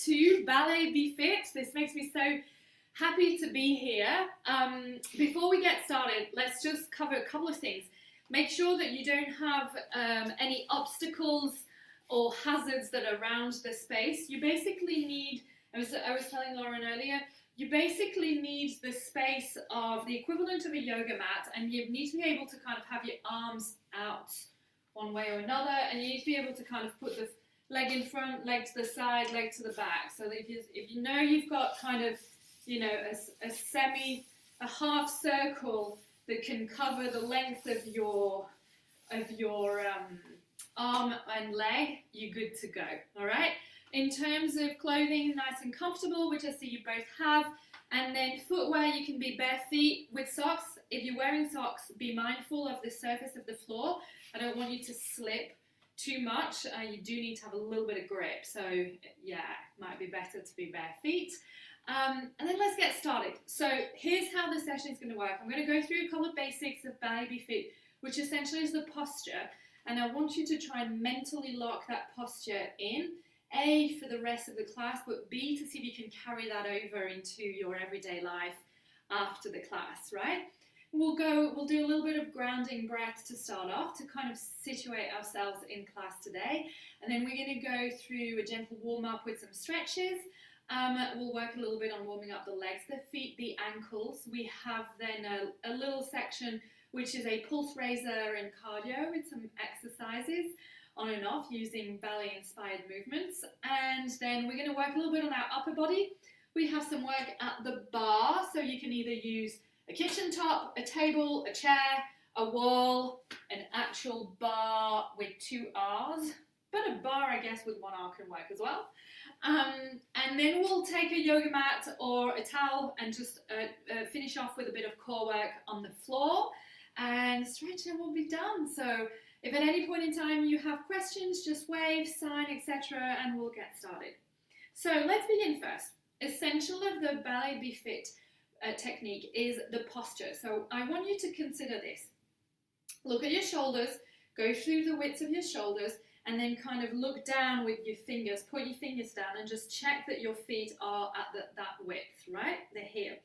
to Ballet BeFit. This makes me so happy to be here. Before we get started, let's just cover a couple of things. Make sure that you don't have any obstacles or hazards that are around the space. You basically need, I was telling Lauren earlier, you basically need the space of the equivalent of a yoga mat, and you need to be able to kind of have your arms out one way or another, and you need to be able to kind of put the leg in front, leg to the side, leg to the back. So that if you know you've got kind of, you know, a half circle that can cover the length of your arm and leg, you're good to go. All right. In terms of clothing, nice and comfortable, which I see you both have. And then footwear, you can be bare feet with socks. If you're wearing socks, be mindful of the surface of the floor. I don't want you to slip too much. You do need to have a little bit of grip. So yeah, it might be better to be bare feet. And then let's get started. So here's how the session is going to work. I'm going to go through a couple of basics of Ballet BeFit, which essentially is the posture. And I want you to try and mentally lock that posture in. A, for the rest of the class, but B, to see if you can carry that over into your everyday life after the class, right? We'll do a little bit of grounding breath to start off to kind of situate ourselves in class today. And then we're going to go through a gentle warm up with some stretches. We'll work a little bit on warming up the legs, the feet, the ankles. We have then a little section which is a pulse raiser and cardio with some exercises on and off using ballet inspired movements. And then we're going to work a little bit on our upper body. We have some work at the bar, so you can either use a kitchen top, a table, a chair, a wall, an actual bar with 2 R's, but a bar, I guess, with 1 R can work as well. And then we'll take a yoga mat or a towel and just finish off with a bit of core work on the floor, and stretch, and we'll be done. So if at any point in time you have questions, just wave, sign, etc., and we'll get started. So let's begin first. Essential of the Ballet BeFit technique is the posture. So I want you to consider this. Look at your shoulders, go through the width of your shoulders, and then kind of look down with your fingers. Put your fingers down and just check that your feet are at that width, right? They're here.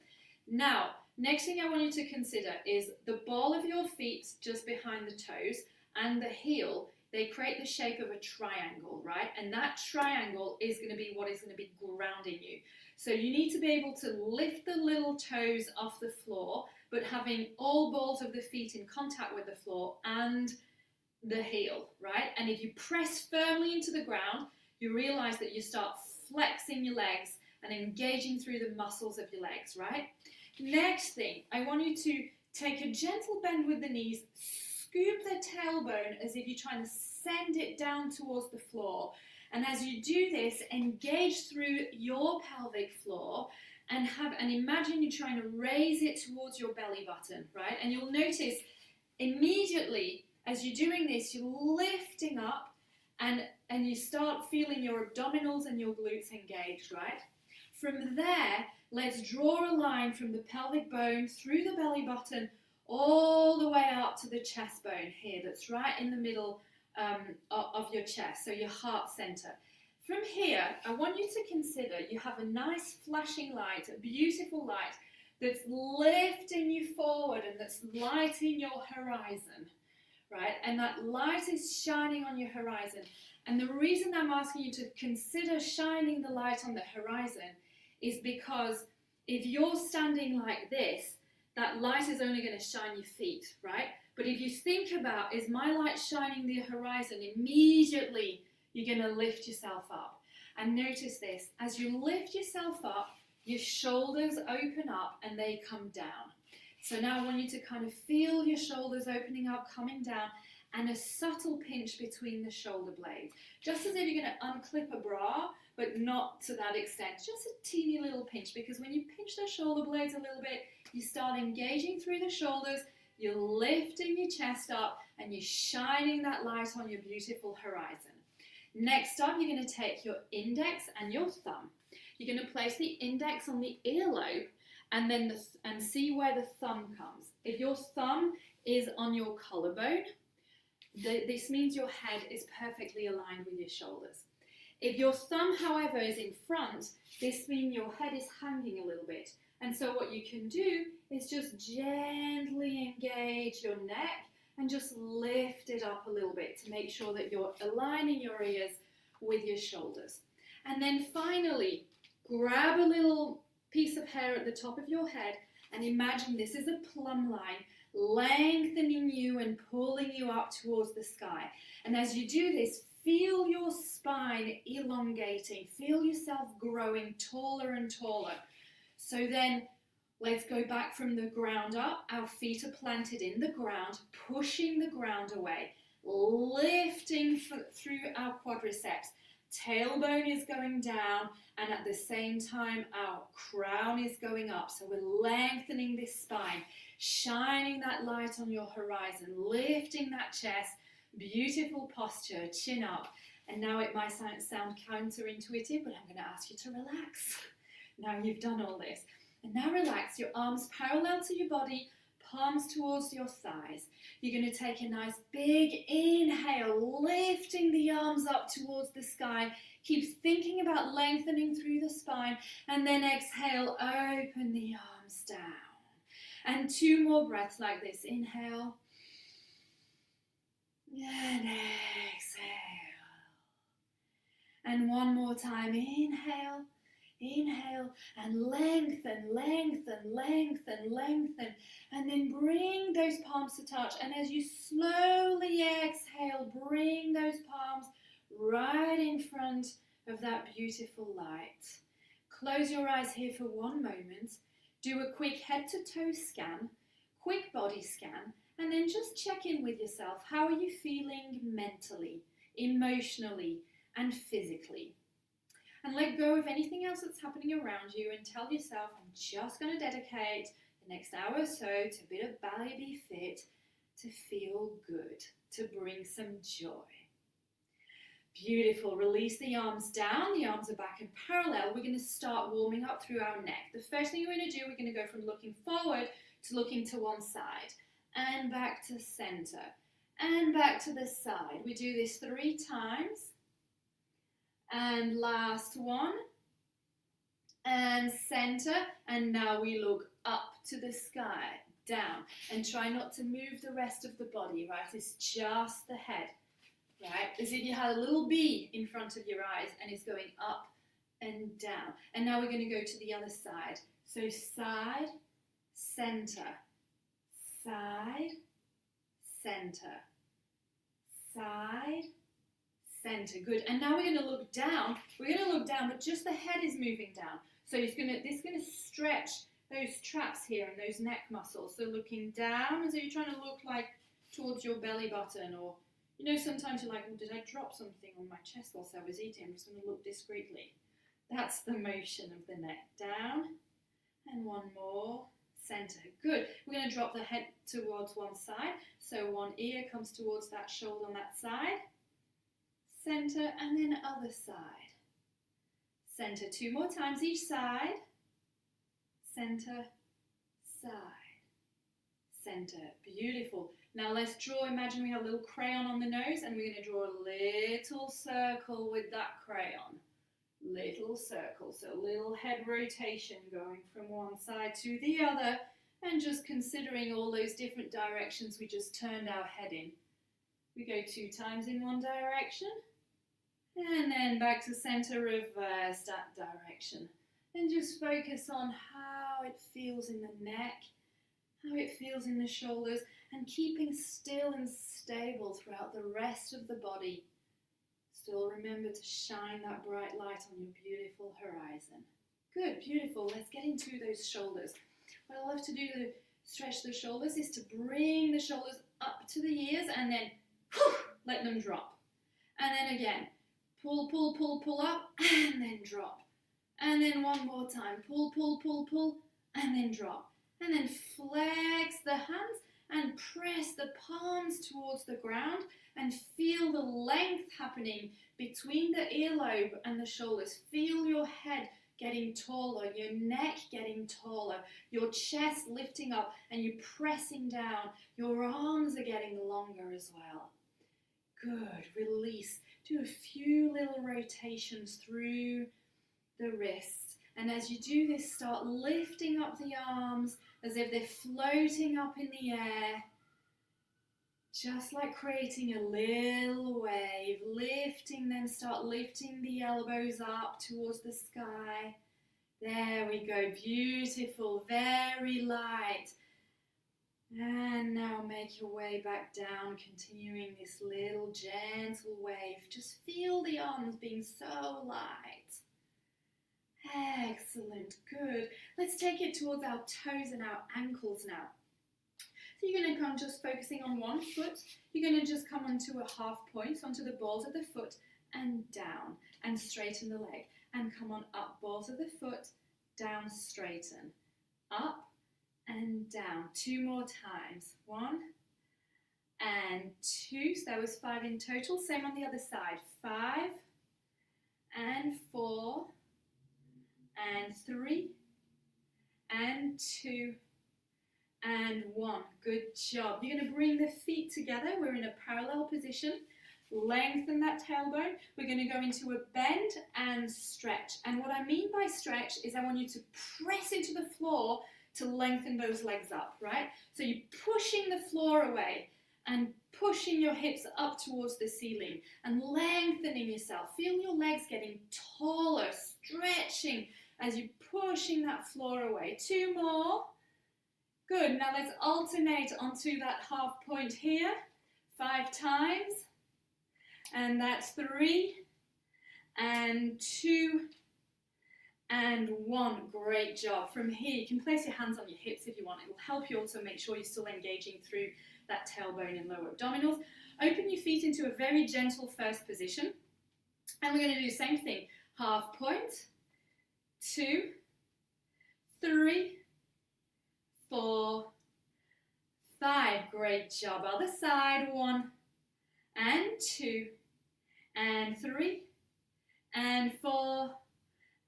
Now, next thing I want you to consider is the ball of your feet just behind the toes and the heel. They create the shape of a triangle, right? And that triangle is going to be what is going to be grounding you. So you need to be able to lift the little toes off the floor, but having all balls of the feet in contact with the floor and the heel, right? And if you press firmly into the ground, you realize that you start flexing your legs and engaging through the muscles of your legs, right? Next thing, I want you to take a gentle bend with the knees, scoop the tailbone as if you're trying to send it down towards the floor. And as you do this, engage through your pelvic floor and imagine you're trying to raise it towards your belly button, right? And you'll notice immediately as you're doing this, you're lifting up and you start feeling your abdominals and your glutes engaged, right? From there, let's draw a line from the pelvic bone through the belly button all the way up to the chest bone here, that's right in the middle of your chest, so your heart center. From here, I want you to consider you have a nice flashing light, a beautiful light that's lifting you forward and that's lighting your horizon, right? And that light is shining on your horizon. And the reason I'm asking you to consider shining the light on the horizon is because if you're standing like this, that light is only going to shine your feet, right? But if you think about, is my light shining the horizon, immediately you're going to lift yourself up. And notice this, as you lift yourself up, your shoulders open up and they come down. So now I want you to kind of feel your shoulders opening up, coming down, and a subtle pinch between the shoulder blades. Just as if you're going to unclip a bra, but not to that extent. Just a teeny little pinch, because when you pinch the shoulder blades a little bit, you start engaging through the shoulders, you're lifting your chest up, and you're shining that light on your beautiful horizon. Next up, you're going to take your index and your thumb. You're going to place the index on the earlobe and then see where the thumb comes. If your thumb is on your collarbone, this means your head is perfectly aligned with your shoulders. If your thumb, however, is in front, this means your head is hanging a little bit. And so what you can do is just gently engage your neck and just lift it up a little bit to make sure that you're aligning your ears with your shoulders. And then finally, grab a little piece of hair at the top of your head and imagine this is a plumb line, lengthening you and pulling you up towards the sky. And as you do this, feel your spine elongating, feel yourself growing taller and taller. So then let's go back from the ground up. Our feet are planted in the ground, pushing the ground away, lifting through our quadriceps. Tailbone is going down, and at the same time our crown is going up. So we're lengthening this spine, shining that light on your horizon, lifting that chest. Beautiful posture, chin up. And now it might sound counterintuitive, but I'm going to ask you to relax. Now you've done all this. And now relax, your arms parallel to your body, palms towards your thighs. You're going to take a nice big inhale, lifting the arms up towards the sky. Keep thinking about lengthening through the spine. And then exhale, open the arms down. And 2 more breaths like this. Inhale. And exhale. And 1 more time. Inhale. Inhale and lengthen, lengthen, lengthen, lengthen. And then bring those palms to touch. And as you slowly exhale, bring those palms right in front of that beautiful light. Close your eyes here for 1 moment. Do a quick head to toe scan, quick body scan, and then just check in with yourself. How are you feeling mentally, emotionally, and physically? And let go of anything else that's happening around you and tell yourself, I'm just going to dedicate the next hour or so to a bit of Ballet BeFit to feel good, to bring some joy. Beautiful. Release the arms down. The arms are back in parallel. We're going to start warming up through our neck. The first thing we're going to do, we're going to go from looking forward to looking to one side and back to center and back to the side. We do this 3 times. And last one, and center, and now we look up to the sky, down, and try not to move the rest of the body, right? It's just the head, right? As if you had a little bee in front of your eyes and it's going up and down. And now we're going to go to the other side. So side, center, side, center, side, center. Good. And now we're going to look down. We're going to look down, but just the head is moving down. So this is going to stretch those traps here and those neck muscles. So looking down as if you're trying to look like towards your belly button, or you know, sometimes you're like, oh, did I drop something on my chest whilst I was eating? I'm just going to look discreetly. That's the motion of the neck. Down, and 1 more. Center. Good. We're going to drop the head towards one side. So one ear comes towards that shoulder on that side. Center, and then other side. Center. 2 more times each side. Center, side, center. Beautiful. Now let's draw. Imagine we have a little crayon on the nose, and we're going to draw a little circle with that crayon. Little circle. So little head rotation going from one side to the other, and just considering all those different directions we just turned our head in. We go 2 times in one direction. And then back to center, reverse that direction. And just focus on how it feels in the neck, how it feels in the shoulders, and keeping still and stable throughout the rest of the body. Still remember to shine that bright light on your beautiful horizon. Good, beautiful. Let's get into those shoulders. What I love to do to stretch the shoulders is to bring the shoulders up to the ears and then let them drop. And then again. Pull, pull, pull, pull up, and then drop. And then 1 more time. Pull, pull, pull, pull, and then drop. And then flex the hands and press the palms towards the ground and feel the length happening between the earlobe and the shoulders. Feel your head getting taller, your neck getting taller, your chest lifting up, and you're pressing down. Your arms are getting longer as well. Good. Release. Do a few little rotations through the wrists. And as you do this, start lifting up the arms as if they're floating up in the air. Just like creating a little wave, lifting them, start lifting the elbows up towards the sky. There we go, beautiful, very light. And now make your way back down, continuing this little gentle wave. Just feel the arms being so light. Excellent, good. Let's take it towards our toes and our ankles now. So you're going to come just focusing on one foot. You're going to just come onto a half point, onto the balls of the foot, and down, and straighten the leg. And come on up, balls of the foot, down, straighten. Up and down. 2 more times. 1 and 2. So that was 5 in total. Same on the other side. 5 and 4 and 3 and 2 and 1. Good job. You're going to bring the feet together. We're in a parallel position. Lengthen that tailbone. We're going to go into a bend and stretch. And what I mean by stretch is I want you to press into the floor to lengthen those legs up, right? So you're pushing the floor away and pushing your hips up towards the ceiling and lengthening yourself. Feel your legs getting taller, stretching as you're pushing that floor away. 2 more. Good. Now let's alternate onto that half point here. 5 times. And that's 3 and 2 and 1. Great job. From here, you can place your hands on your hips if you want. It will help you also make sure you're still engaging through that tailbone and lower abdominals. Open your feet into a very gentle first position. And we're going to do the same thing. Half point, 2, 3, 4, 5. Great job. Other side. 1 and 2 and 3 and 4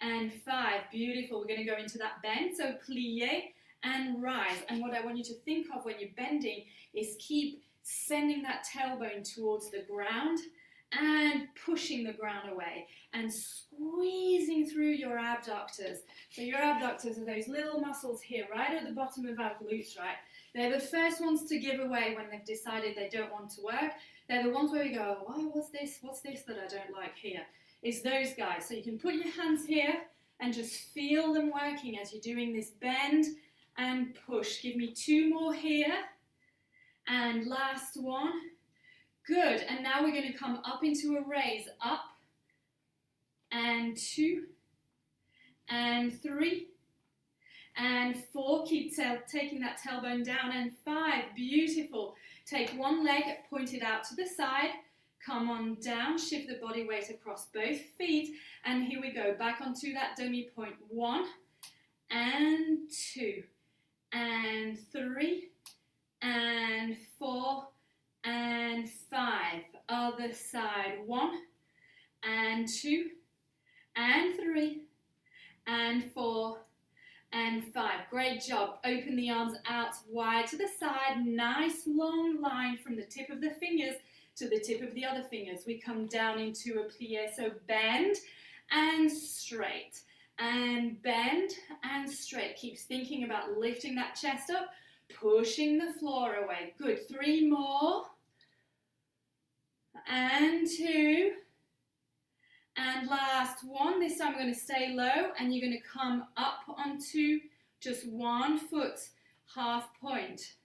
and 5. Beautiful. We're going to go into that bend. So plie and rise. And what I want you to think of when you're bending is keep sending that tailbone towards the ground and pushing the ground away and squeezing through your abductors. So your abductors are those little muscles here right at the bottom of our glutes, right? They're the first ones to give away when they've decided they don't want to work. They're the ones where we go, oh, what's this that I don't like here? It's those guys. So you can put your hands here and just feel them working as you're doing this bend and push. Give me 2 more here. And last one. Good. And now we're going to come up into a raise. Up and 2 and 3 and 4. Keep taking that tailbone down. And 5. Beautiful. Take one leg pointed out to the side. Come on down. Shift the body weight across both feet. And here we go. Back onto that dummy point. 1 and 2 and 3 and 4 and 5. Other side. 1 and 2 and 3 and 4 and 5. Great job. Open the arms out wide to the side. Nice long line from the tip of the fingers to the tip of the other fingers. We come down into a plie. So bend and straight. And bend and straight. Keep thinking about lifting that chest up, pushing the floor away. Good. 3 more. And 2. And last one. This time we're going to stay low and you're going to come up onto just 1 foot, half point.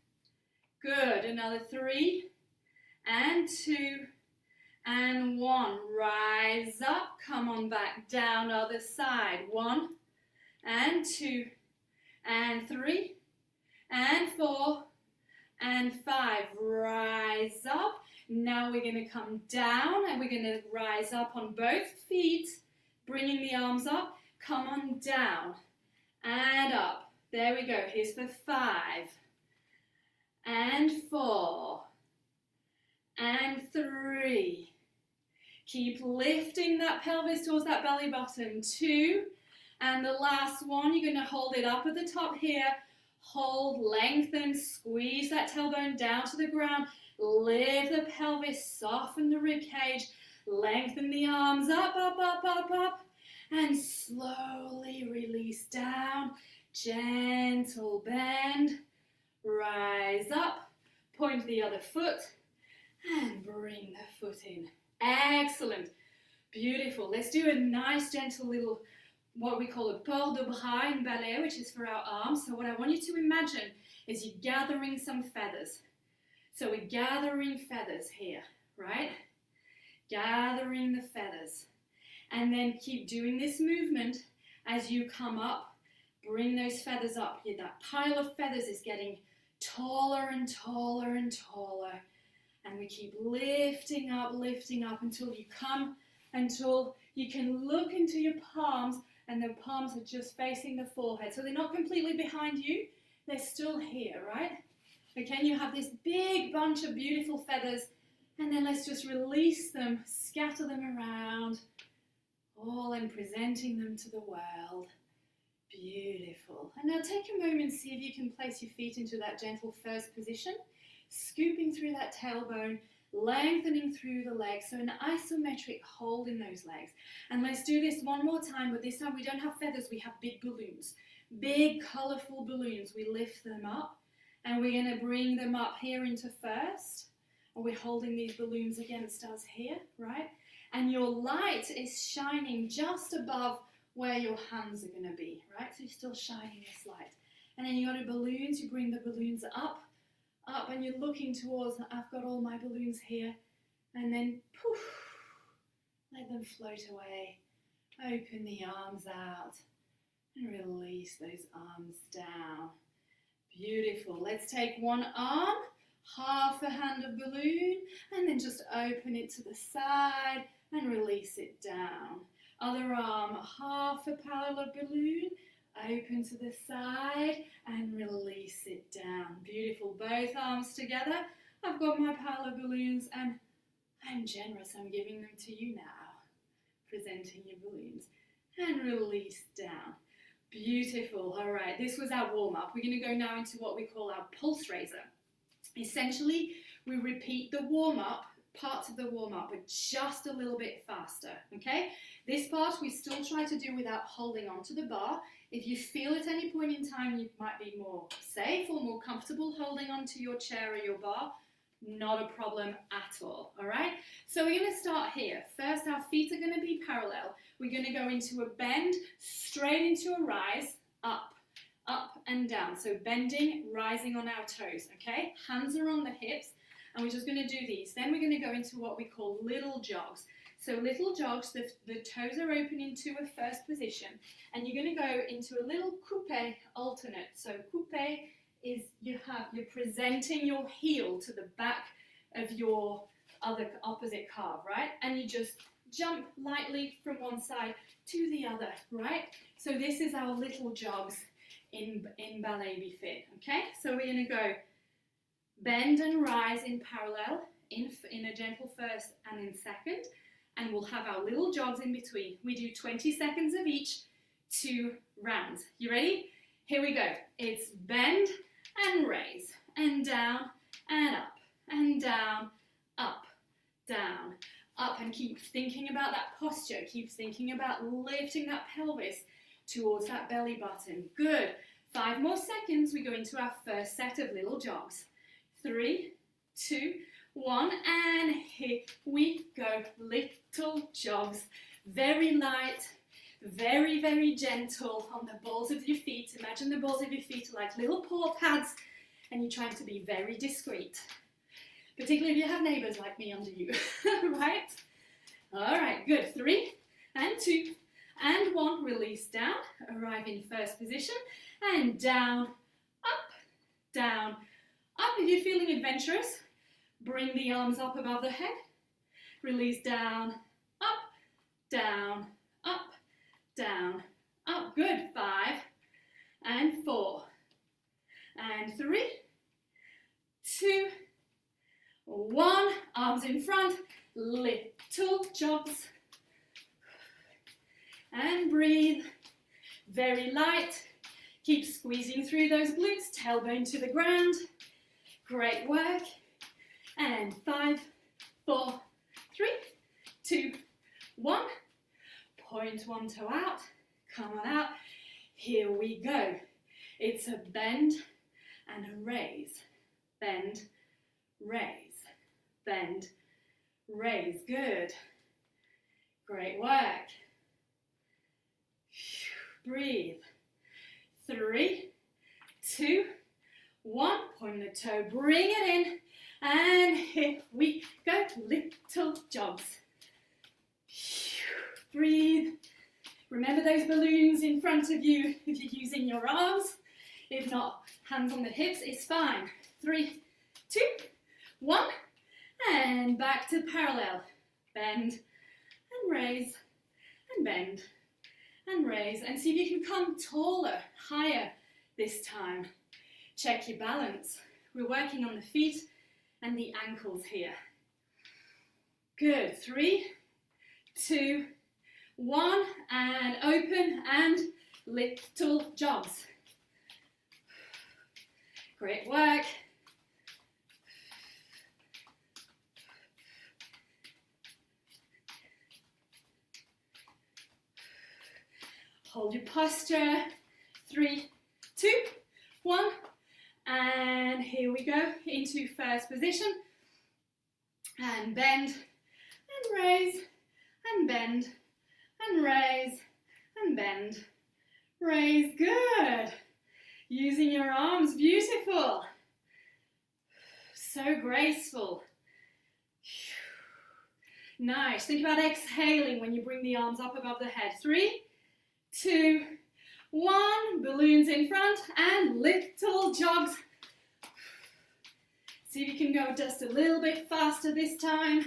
Good. Another 3 and 2 and 1. Rise up. Come on back down. Other side. 1 and 2 and 3 and 4 and 5. Rise up. Now we're going to come down and we're going to rise up on both feet, bringing the arms up. Come on down and up. There we go. Here's for 5 and 4 and 3. Keep lifting that pelvis towards that belly button. 2. And the last one, you're going to hold it up at the top here. Hold, lengthen, squeeze that tailbone down to the ground. Lift the pelvis, soften the rib cage. Lengthen the arms up, up, up, up, up. And slowly release down. Gentle bend. Rise up. Point the other foot. And bring the foot in. Excellent. Beautiful. Let's do a nice gentle little, what we call a port de bras in ballet, which is for our arms. So what I want you to imagine is you're gathering some feathers. So we're gathering feathers here, right? Gathering the feathers. And then keep doing this movement as you come up. Bring those feathers up. That pile of feathers is getting taller and taller and taller. And we keep lifting up until you can look into your palms, and the palms are just facing the forehead. So they're not completely behind you, they're still here, right? Okay, and you have this big bunch of beautiful feathers, and then let's just release them, scatter them around, all and presenting them to the world. Beautiful. And now take a moment, see if you can place your feet into that gentle first position, scooping through that tailbone, lengthening through the legs, so an isometric hold in those legs. And let's do this one more time, but this time we don't have feathers, we have big balloons. Big colourful balloons. We lift them up and we're going to bring them up here into first. And we're holding these balloons against us here, right? And your light is shining just above where your hands are going to be, right? So you're still shining this light. And then you got your balloons, you bring the balloons up, and you're looking towards, I've got all my balloons here, and then poof, let them float away. Open the arms out and release those arms down. Beautiful. Let's take one arm, half a hand of balloon, and then just open it to the side and release it down. Other arm, half a pile of balloon, open to the side and release it down. Beautiful. Both arms together. I've got my pile of balloons and I'm generous. I'm giving them to you now. Presenting your balloons. And release down. Beautiful. All right. This was our warm-up. We're going to go now into what we call our pulse raiser. Essentially, we repeat the warm-up, parts of the warm-up, but just a little bit faster. Okay? This part we still try to do without holding onto the bar. If you feel at any point in time you might be more safe or more comfortable holding onto your chair or your bar, not a problem at all, all right? So we're going to start here. First, our feet are going to be parallel. We're going to go into a bend, straight into a rise, up, up and down. So bending, rising on our toes, okay? Hands are on the hips, and we're just going to do these. Then we're going to go into what we call little jogs. So little jogs, the toes are open into a first position, and you're going to go into a little coupe alternate. So coupe is you're presenting your heel to the back of your opposite calf, right? And you just jump lightly from one side to the other, right? So this is our little jogs in Ballet BeFit, okay? So we're going to go bend and rise in parallel, in a gentle first and in second. And we'll have our little jogs in between. We do 20 seconds of each, 2 rounds. You ready? Here we go. It's bend and raise, and down, and up, and down, up, down, up. And keep thinking about that posture. Keep thinking about lifting that pelvis towards that belly button. Good. 5 more seconds. We go into our first set of little jogs. 3, 2, 1, and here we go. Little jogs, very light, very, very gentle on the balls of your feet. Imagine the balls of your feet are like little paw pads, and you're trying to be very discreet, particularly if you have neighbours like me under you, right? All right, good. 3 and 2 and 1. Release down, arrive in first position, and down, up, down, up. If you're feeling adventurous, bring the arms up above the head. Release down, up, down, up, down, up. Good. 5 and 4 and 3, 2, 1. Arms in front. Little jogs. And breathe. Very light. Keep squeezing through those glutes. Tailbone to the ground. Great work. And 5, 4, 3, 2, 1. Point one toe out. Come on out. Here we go. It's a bend and a raise. Bend, raise, bend, raise. Good. Great work. Breathe. 3, 2, 1. Point the toe, bring it in, and here we go. Little jogs. Breathe. Remember those balloons in front of you if you're using your arms. If not, hands on the hips is fine. 3, 2, 1, and back to parallel. Bend and raise, and bend and raise. And see if you can come taller, higher this time. Check your balance. We're working on the feet and the ankles here. Good. 3, 2, 1, and open and little jogs. Great work. Hold your posture. 3, 2, 1, and here we go into first position. And bend, and raise, and bend, and raise, and bend, raise. Good. Using your arms, beautiful. So graceful. Nice. Think about exhaling when you bring the arms up above the head. 3, 2, 1. Balloons in front and little jogs. See if you can go just a little bit faster this time.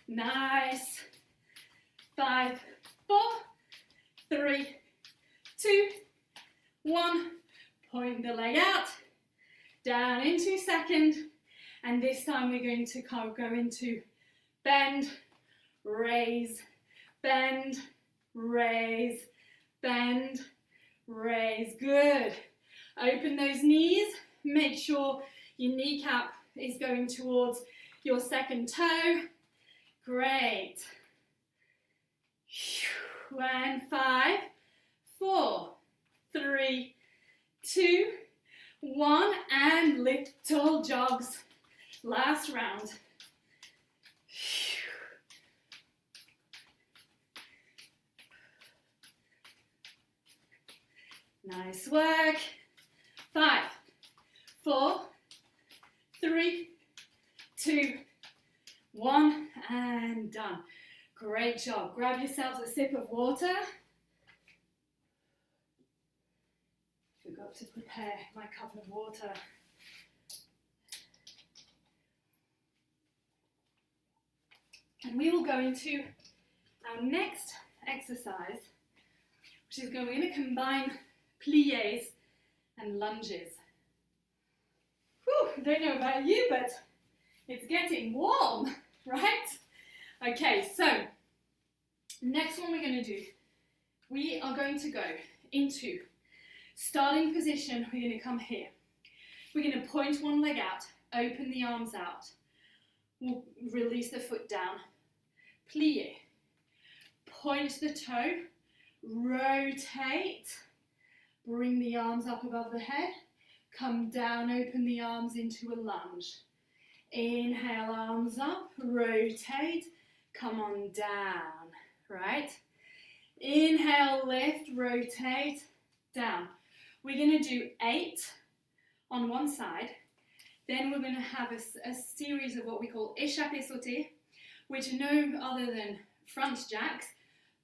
Nice. 5, 4, 3, 2, 1. Point the leg out, down into second, and this time we're going to go into bend, raise, bend, raise, bend, raise. Good. Open those knees. Make sure your kneecap is going towards your second toe. Great. And 5, 4, 3, 2, 1, and little jogs. Last round. Nice work. 5, 4, 3, 2, 1, and done. Great job. Grab yourselves a sip of water. Forgot to prepare my cup of water. And we will go into our next exercise, which is going to combine pliés and lunges. Whew, don't know about you, but it's getting warm, right? Okay, so next one we're going to do, we are going to go into starting position. We're going to come here. We're going to point one leg out, open the arms out. We'll release the foot down. Plie. Point the toe. Rotate. Bring the arms up above the head. Come down, open the arms into a lunge. Inhale, arms up. Rotate. Come on down. Right? Inhale, lift, rotate, down. We're going to do 8 on one side. Then we're going to have a series of what we call échappé sauté, which are no other than front jacks,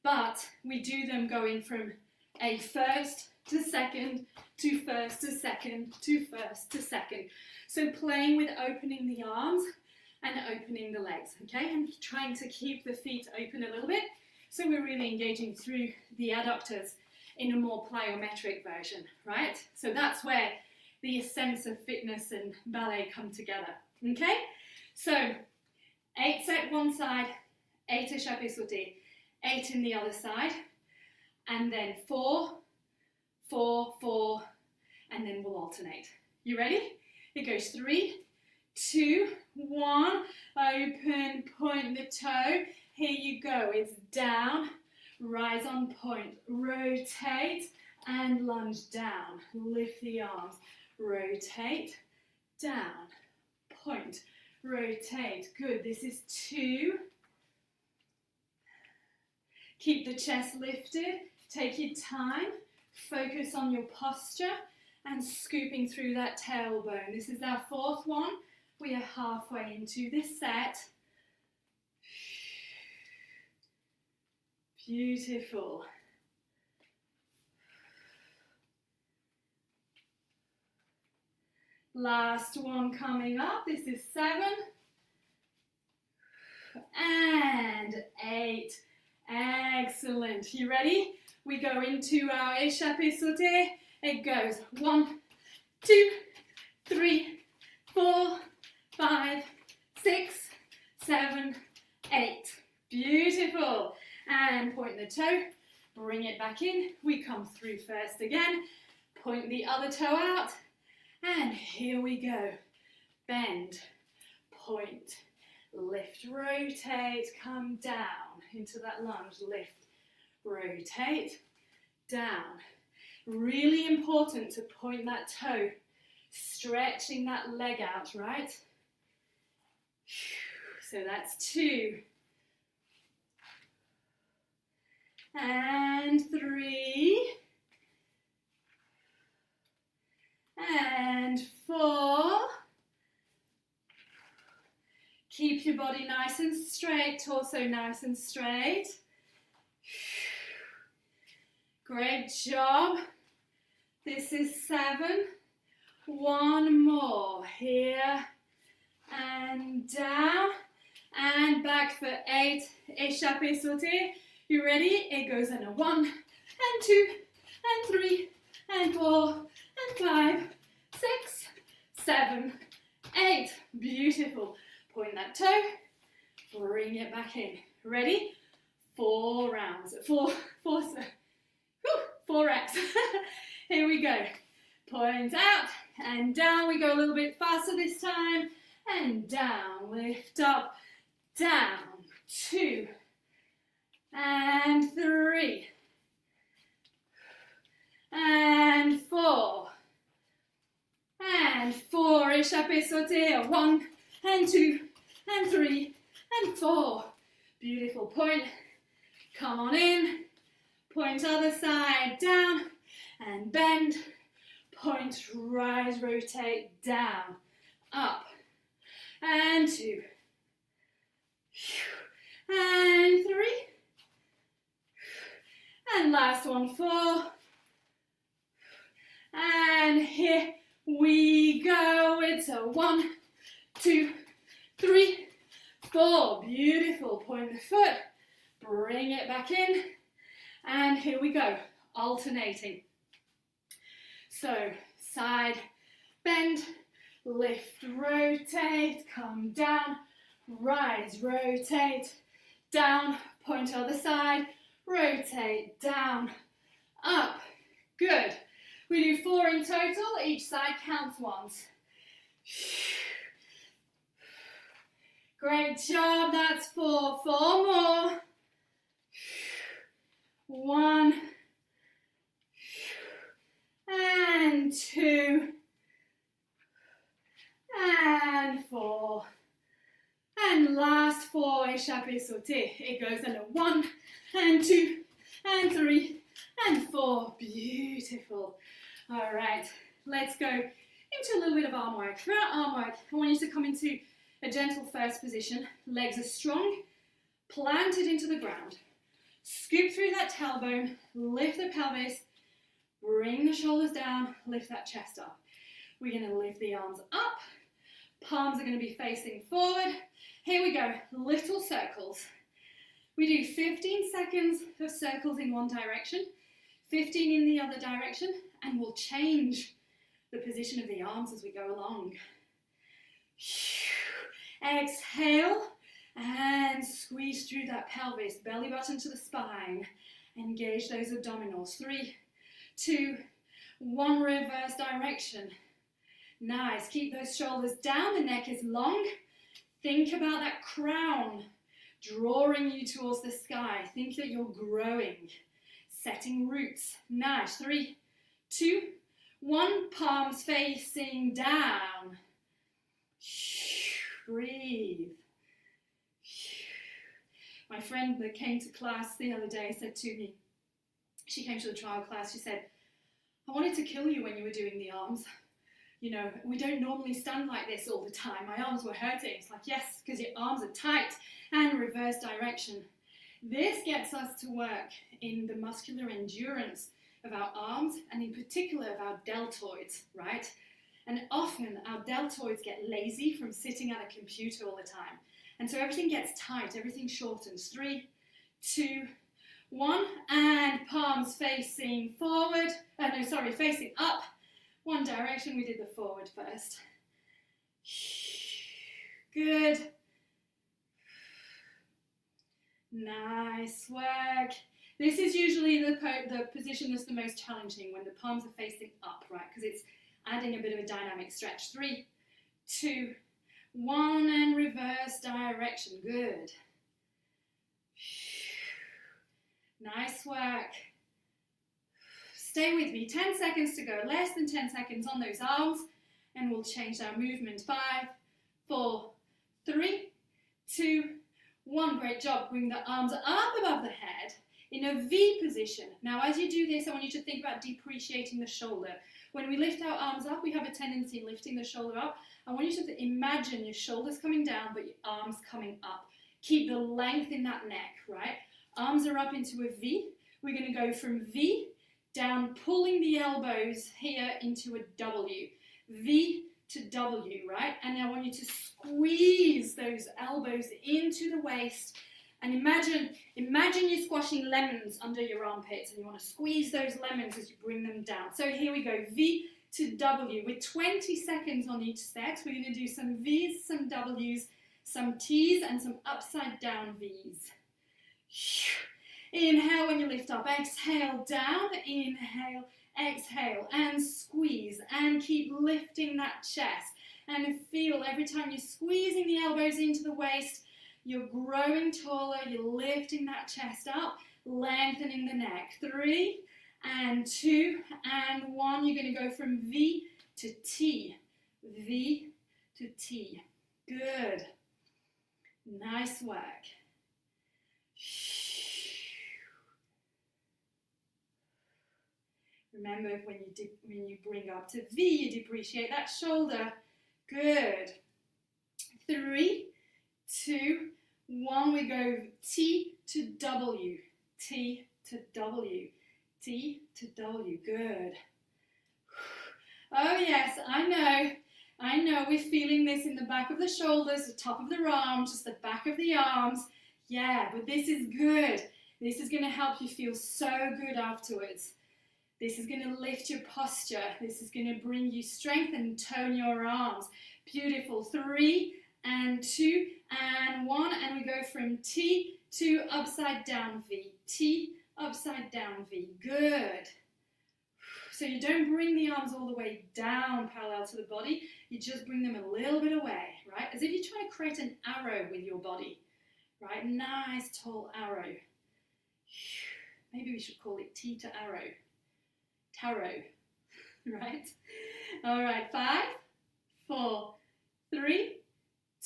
but we do them going from a first to second, to first to second, to first to second. So playing with opening the arms and opening the legs, okay? And trying to keep the feet open a little bit. So we're really engaging through the adductors in a more plyometric version, right? So that's where the sense of fitness and ballet come together, okay? So 8 set one side, 8 échappé sauté, 8 in the other side, and then 4, 4, 4, and then we'll alternate. You ready? It goes 3, 2, 1. Open, point the toe. Here you go. It's down, rise on point, rotate and lunge down. Lift the arms, rotate, down, point, rotate. Good. This is 2. Keep the chest lifted. Take your time. Focus on your posture and scooping through that tailbone. This is our 4th one. We are halfway into this set. Beautiful. Last one coming up. This is 7 and 8. Excellent. You ready? We go into our échappé sauté. It goes 1, 2, 3, 4, 5, 6, 7, 8. Beautiful. And point the toe, bring it back in. We come through first again. Point the other toe out. And here we go. Bend, point, lift, rotate, come down into that lunge. Lift, rotate, down. Really important to point that toe, stretching that leg out, right? So that's 2. And 3. And 4. Keep your body nice and straight, torso nice and straight. Great job. This is 7. One more. Here and down. And back for 8. Échappé sauté. You ready? It goes in a 1 and 2 and 3 and 4 and 5, 6, 7, 8. Beautiful. Point that toe. Bring it back in. Ready? 4 rounds. 4 reps. Here we go. Point out and down. We go a little bit faster this time. And down. Lift up. Down. 2. And 3. And 4. And 4. Échappé sauté. 1 and 2 and 3 and 4. Beautiful. Point. Come on in. Point other side. Down. And bend. Point. Rise. Rotate. Down. Up. And 2. And 3. And last one, 4. And here we go. It's a 1, 2, 3, 4. Beautiful. Point the foot. Bring it back in. And here we go. Alternating. So, side, bend, lift, rotate, come down, rise, rotate, down, point other side, rotate, down, up. Good. We do 4 in total. Each side counts once. Great job. That's 4. 4 more. 1 and 2 and 4. And last 4, échappé sauté. It goes in a 1 and 2 and 3 and 4. Beautiful. All right, let's go into a little bit of arm work. For our arm work, I want you to come into a gentle first position. Legs are strong, planted into the ground. Scoop through that tailbone, lift the pelvis, bring the shoulders down, lift that chest up. We're going to lift the arms up. Palms are going to be facing forward. Here we go, little circles. We do 15 seconds of circles in one direction, 15 in the other direction, and we'll change the position of the arms as we go along. Exhale and squeeze through that pelvis, belly button to the spine. Engage those abdominals. 3, 2, 1, reverse direction. Nice. Keep those shoulders down. The neck is long. Think about that crown drawing you towards the sky. Think that you're growing, setting roots. Nice. 3, 2, 1. Palms facing down. Breathe. My friend that came to class the other day said to me, she came to the trial class, she said, I wanted to kill you when you were doing the arms. You know, we don't normally stand like this all the time. My arms were hurting. It's like, yes, because your arms are tight and reverse direction. This gets us to work in the muscular endurance of our arms and in particular of our deltoids, right? And often our deltoids get lazy from sitting at a computer all the time. And so everything gets tight, everything shortens. 3, 2, 1, and palms facing forward. Facing up. One direction. We did the forward first. Good. Nice work. This is usually the position that's the most challenging, when the palms are facing up, right? Because it's adding a bit of a dynamic stretch. 3, 2, 1, and reverse direction. Good. Nice work. Stay with me. 10 seconds to go. Less than 10 seconds on those arms, and we'll change our movement. 5, 4, 3, 2, 1. Great job. Bring the arms up above the head in a V position. Now, as you do this, I want you to think about depreciating the shoulder. When we lift our arms up, we have a tendency in lifting the shoulder up. I want you to imagine your shoulders coming down, but your arms coming up. Keep the length in that neck, right? Arms are up into a V. We're going to go from V down, pulling the elbows here into a W. V to W, right? And I want you to squeeze those elbows into the waist. And imagine you're squashing lemons under your armpits, and you want to squeeze those lemons as you bring them down. So here we go, V to W. With 20 seconds on each set, we're going to do some V's, some W's, some T's, and some upside down V's. Inhale when you lift up, exhale down, inhale, exhale, and squeeze, and keep lifting that chest. And feel every time you're squeezing the elbows into the waist, you're growing taller, you're lifting that chest up, lengthening the neck. 3, and 2, and 1. You're going to go from V to T. V to T. Good. Nice work. Remember, when you bring up to V, you depreciate that shoulder. Good. 3, 2, 1. We go T to W. T to W. T to W. Good. Oh yes, I know we're feeling this in the back of the shoulders, the top of the arms, just the back of the arms. Yeah, but this is good. This is going to help you feel so good afterwards. This is going to lift your posture. This is going to bring you strength and tone your arms. Beautiful. 3, and 2, and 1. And we go from T to upside down V. T, upside down V. Good. So you don't bring the arms all the way down parallel to the body. You just bring them a little bit away, right? As if you're trying to create an arrow with your body, right? Nice tall arrow. Maybe we should call it T to arrow. Tarot, right? All right, 5, 4, 3,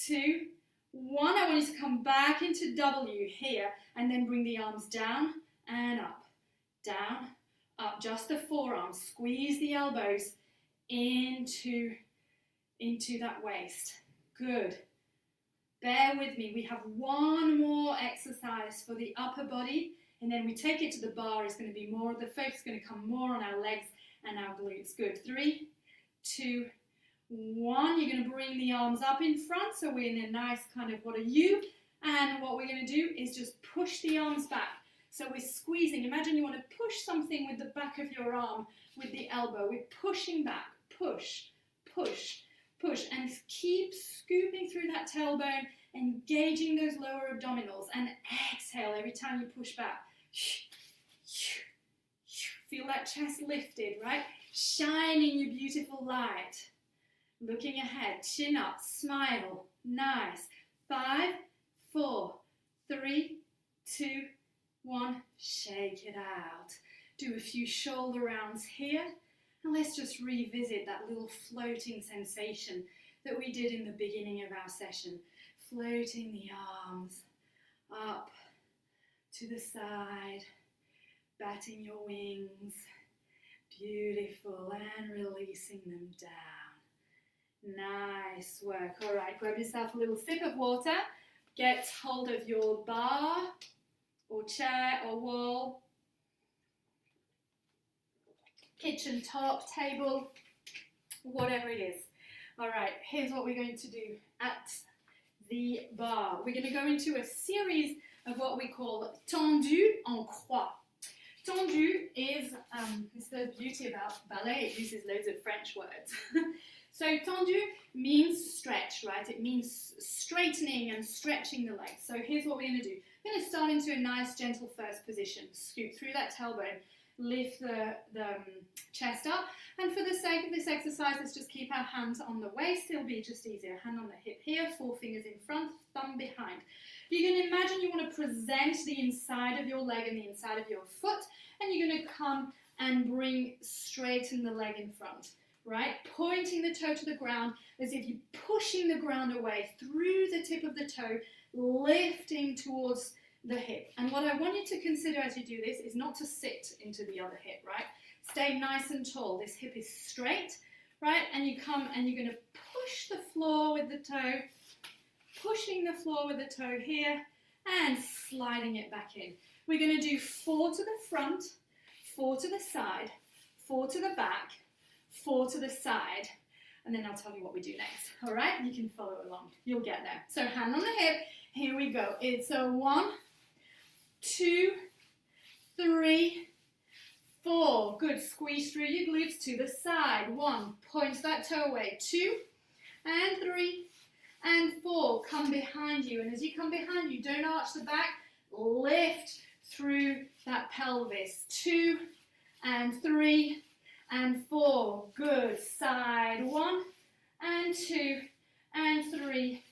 2, 1. I want you to come back into W here, and then bring the arms down and up, down, up. Just the forearms. Squeeze the elbows into that waist. Good. Bear with me. We have one more exercise for the upper body. And then we take it to the bar. It's going to be more, the focus is going to come more on our legs and our glutes. Good. 3, 2, 1. You're going to bring the arms up in front. So we're in a nice kind of what are you? And what we're going to do is just push the arms back. So we're squeezing. Imagine you want to push something with the back of your arm with the elbow. We're pushing back. Push, push, push. And keep scooping through that tailbone, engaging those lower abdominals. And exhale every time you push back. Feel that chest lifted, right? Shining your beautiful light. Looking ahead, chin up, smile, nice. 5, 4, 3, 2, 1, shake it out. Do a few shoulder rounds here, and let's just revisit that little floating sensation that we did in the beginning of our session. Floating the arms up to the side, batting your wings, beautiful, and releasing them down. Nice work. All right, grab yourself a little sip of water, get hold of your bar or chair or wall, kitchen top, table, whatever it is. All right, here's what we're going to do at the bar. We're going to go into a series of what we call tendu en croix. Tendu is the beauty about ballet, it uses loads of French words. So tendu means stretch, right? It means straightening and stretching the legs. So here's what we're going to do. We're going to start into a nice gentle first position. Scoot through that tailbone, lift the chest up, and for the sake of this exercise, let's just keep our hands on the waist. It'll be just easier. Hand on the hip here, 4 fingers in front, thumb behind. You're going to imagine you want to present the inside of your leg and the inside of your foot, and you're going to come and straighten the leg in front, right? Pointing the toe to the ground as if you're pushing the ground away through the tip of the toe, lifting towards the hip. And what I want you to consider as you do this is not to sit into the other hip, right? Stay nice and tall. This hip is straight, right? And you come and you're going to push the floor with the toe, pushing the floor with the toe here and sliding it back in. We're going to do 4 to the front, 4 to the side, 4 to the back, 4 to the side, and then I'll tell you what we do next. All right? You can follow along. You'll get there. So hand on the hip. Here we go. It's a 1, 2, 3, 4. Good. Squeeze through your glutes to the side. 1. Point that toe away. 2 and 3 and 4. Come behind you. And as you come behind you, don't arch the back. Lift through that pelvis. 2 and 3 and 4. Good. Side. 1 and 2 and 3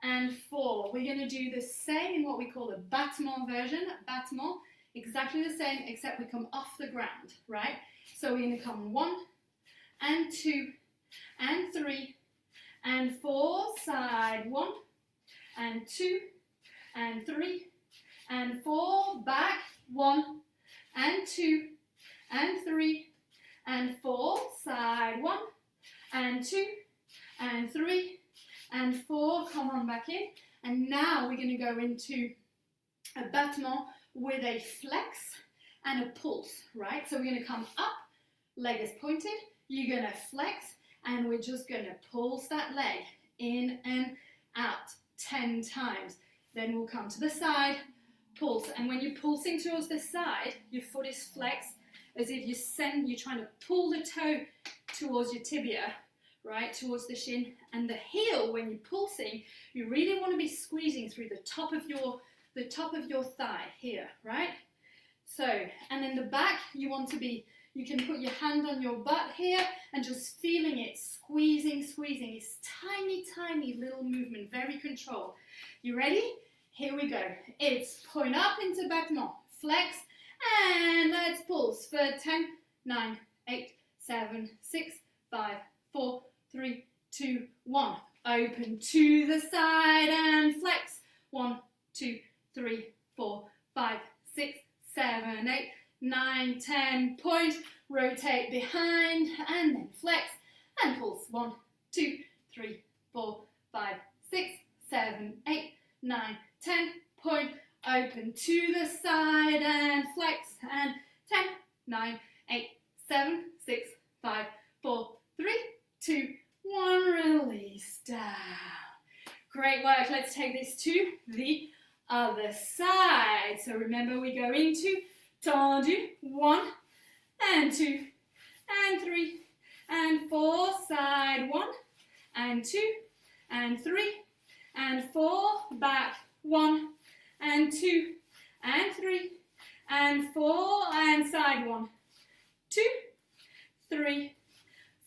and 4. We're going to do the same in what we call a battement version. Battement, exactly the same, except we come off the ground, right? So we're going to come 1 and 2 and 3 and 4. Side. 1 and 2 and 3 and 4. Back. 1 and 2 and 3 and 4. Side. 1 and 2 and 3 and 4. Come on back in. And now we're going to go into a battement with a flex and a pulse, right? So we're going to come up, leg is pointed, you're going to flex, and we're just going to pulse that leg in and out 10 times. Then we'll come to the side, pulse, and when you're pulsing towards the side, your foot is flexed as if you're trying to pull the toe towards your tibia, right, towards the shin, and the heel, when you're pulsing, you really want to be squeezing through the top of your thigh here, right? So, and then the back, you can put your hand on your butt here and just feeling it, squeezing. It's tiny, tiny little movement, very controlled. You ready? Here we go. It's point up into battement, flex, and let's pulse for 10, 9, 8, 7, 6, 5, 4, 3, 2, 1. Open to the side and flex. 1, 2, 3, 4, 5, 6, 7, 8, 9, 10. Point, rotate behind, and then flex and pulse. 1, 2, 3, 4, 5, 6, 7, 8, 9, 10. Point, open to the side and flex, and 10, 9, 8, 7, 6, 5, 4, 3, 2, 1. Release down. Great work. Let's take this to the other side. So remember, we go into tendu, 1 and 2 and 3 and 4. Side. 1 and 2 and 3 and 4. Back. 1 and 2 and 3 and 4. And side. 1, 2, 3,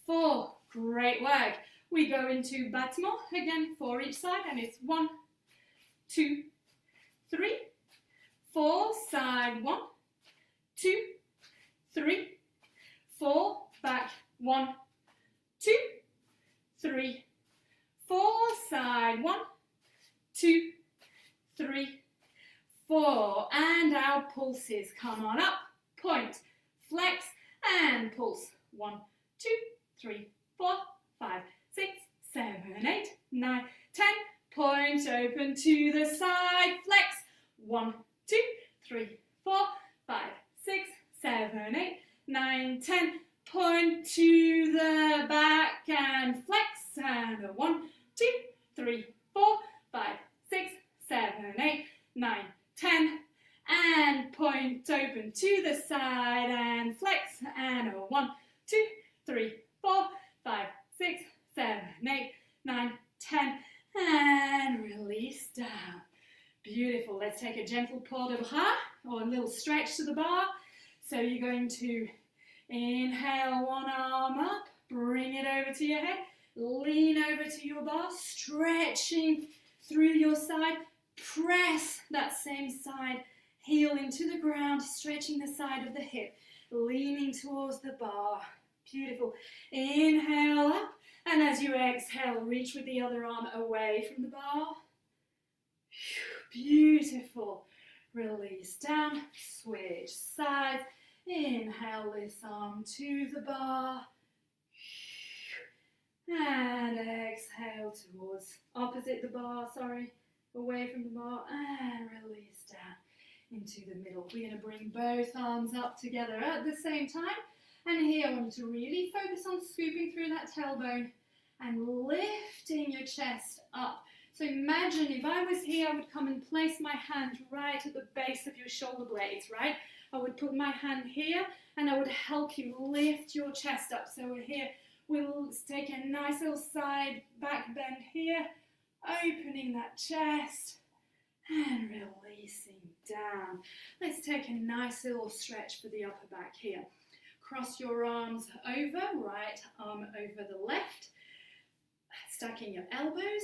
4. Great work. we go into battement, again, 4 each side, and it's 1, 2, 3, 4, side 1, 2, 3, 4, back 1, 2, 3, 4, side 1, 2, 3, 4, and our pulses. Come on up, point, flex, and pulse. 1, 2, 3, 4, 5, 6, 7, 8, 9, 10. Point, open to the side, flex. 1, 2, 3, 4, 5, 6, 7, 8, 9, 10. Point to the back and flex. And 1, 2, 3, 4, 5, 6, 7, 8, 9, 10. And point, open to the side and flex. And 1, 2, 3, 4, 5, 6, 7, 8, 9, 10. And release down. Beautiful. Let's take a gentle port de bras or a little stretch to the bar. So you're going to inhale one arm up, bring it over to your head, lean over to your bar, stretching through your side, press that same side, heel into the ground, stretching the side of the hip, leaning towards the bar. Beautiful. Inhale up, and as you exhale, reach with the other arm away from the bar. Beautiful. Release down, switch sides. Inhale this arm to the bar. And exhale towards opposite the bar, away from the bar. And release down into the middle. We're going to bring both arms up together at the same time. And here I want you to really focus on scooping through that tailbone and lifting your chest up. So imagine if I was here, I would come and place my hand right at the base of your shoulder blades, right? I would put my hand here and I would help you lift your chest up. So we're here, we'll take a nice little side back bend here, opening that chest and releasing down. Let's take a nice little stretch for the upper back here. Cross your arms over, right arm over the left, stacking your elbows,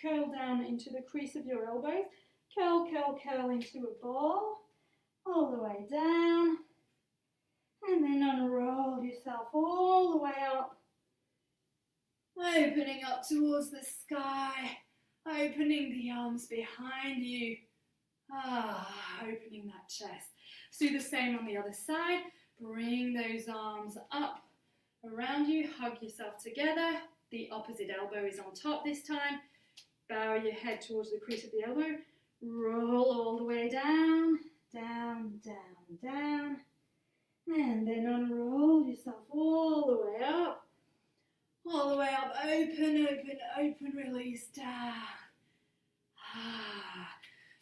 curl down into the crease of your elbows, curl, curl, curl into a ball, all the way down, and then unroll yourself all the way up, opening up towards the sky, opening the arms behind you, opening that chest. Let's do the same on the other side. Bring those arms up around you, hug yourself together. The opposite elbow is on top this time. Bow your head towards the crease of the elbow. Roll all the way down, down, down, down. And then unroll yourself all the way up. All the way up, open, open, open, release, down.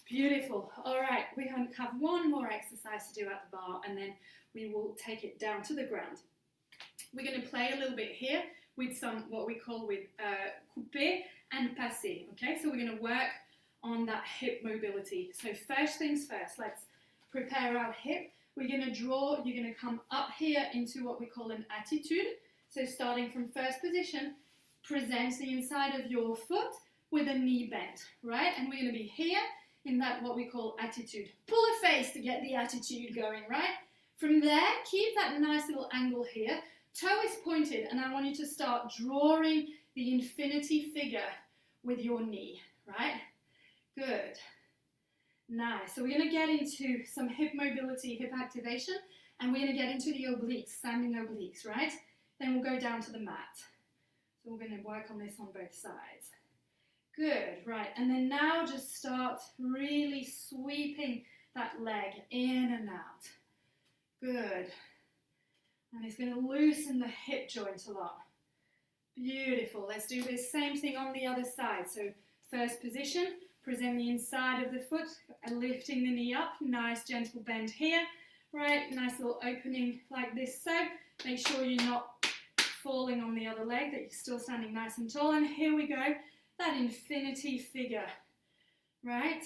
Beautiful. All right, we're going to have one more exercise to do at the bar and then we will take it down to the ground. We're going to play a little bit here with some, what we call with coupé and passé, okay? So we're going to work on that hip mobility. So first things first, let's prepare our hip. We're going to draw, you're going to come up here into what we call an attitude. So starting from first position, present the inside of your foot with a knee bent, right? And we're going to be here in that what we call attitude. Pull a face to get the attitude going, right? From there, keep that nice little angle here. Toe is pointed, and I want you to start drawing the infinity figure with your knee, right? Good. Nice. So we're going to get into some hip mobility, hip activation, and we're going to get into the obliques, standing obliques, right? Then we'll go down to the mat. So we're going to work on this on both sides. Good, right. And then now just start really sweeping that leg in and out. Good. And it's going to loosen the hip joint a lot. Beautiful. Let's do this same thing on the other side. So first position, present the inside of the foot and lifting the knee up. Nice gentle bend here. Right, nice little opening like this. So make sure you're not falling on the other leg, that you're still standing nice and tall. And here we go, that infinity figure. Right,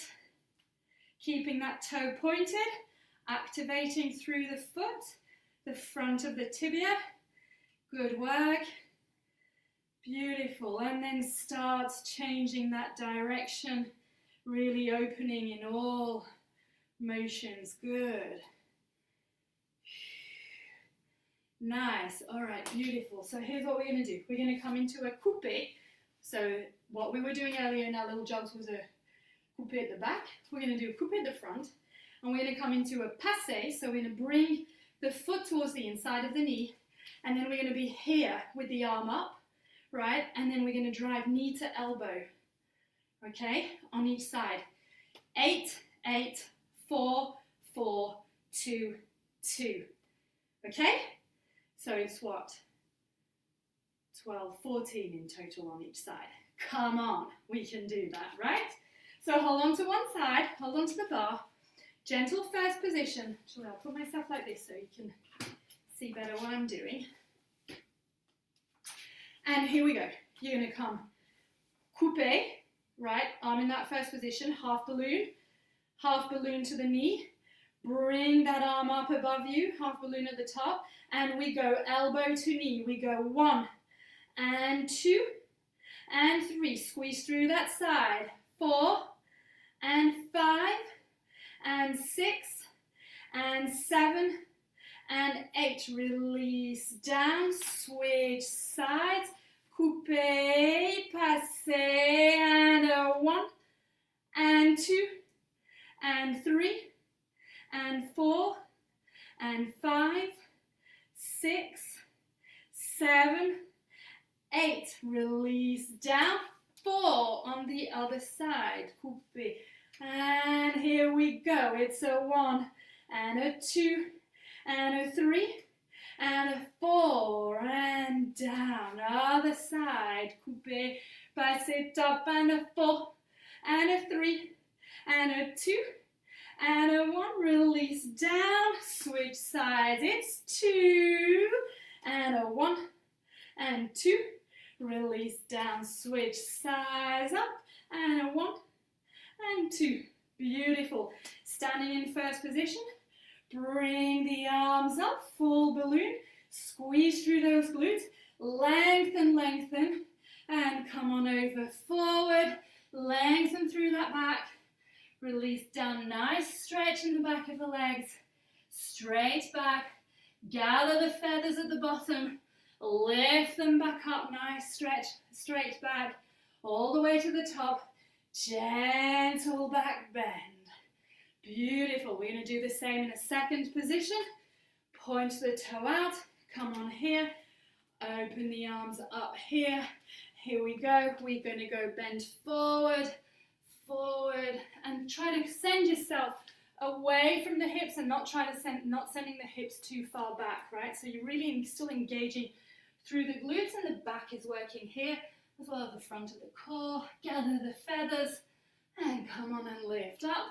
keeping that toe pointed, activating through the foot, the front of the tibia. Good work. Beautiful. And then start changing that direction, really opening in all motions. Good. Nice. All right, beautiful. So here's what we're going to do. We're going to come into a coupe. So what we were doing earlier in our little jogs was a coupe at the back. We're going to do a coupe at the front. And we're going to come into a passe. So we're going to bring the foot towards the inside of the knee. And then we're going to be here with the arm up, right? And then we're going to drive knee to elbow, okay? On each side. 8, 8, 4, 4, 2, 2. Okay? So it's what? 12, 14 in total on each side. Come on, we can do that, right? So hold on to one side, hold on to the bar. Gentle first position. Actually, I'll put myself like this so you can see better what I'm doing. And here we go. You're going to come coupe, right? Arm in that first position, half balloon to the knee. Bring that arm up above you, half balloon at the top, and we go elbow to knee. We go 1 and 2 and 3. Squeeze through that side. 4 and 5 and 6 and 7 and 8. Release down, switch sides, coupe, passe, and 1 and 2 and 3 and 4 and 5, 6, 7, 8. Release down. 4 on the other side. Coupe. And here we go. It's a 1 and a 2 and a 3 and a 4 and down. Other side. Coupe. Passe top and a 4 and a 3 and a 2 and a 1, release down, switch sides, it's 2, and a 1, and 2, release down, switch sides, up, and a 1, and 2, beautiful. Standing in first position, bring the arms up, full balloon, squeeze through those glutes, lengthen, lengthen, and come on over, forward, lengthen through that back, release down, nice stretch in the back of the legs, straight back, gather the feathers at the bottom, lift them back up, nice stretch, straight back, all the way to the top, gentle back bend. Beautiful. We're going to do the same in a second position. Point the toe out, come on here, open the arms up here. Here we go. We're going to go bend forward, and try to send yourself away from the hips and not sending the hips too far back, right? So you're really still engaging through the glutes, and the back is working here as well as the front of the core. Gather the feathers and come on and lift up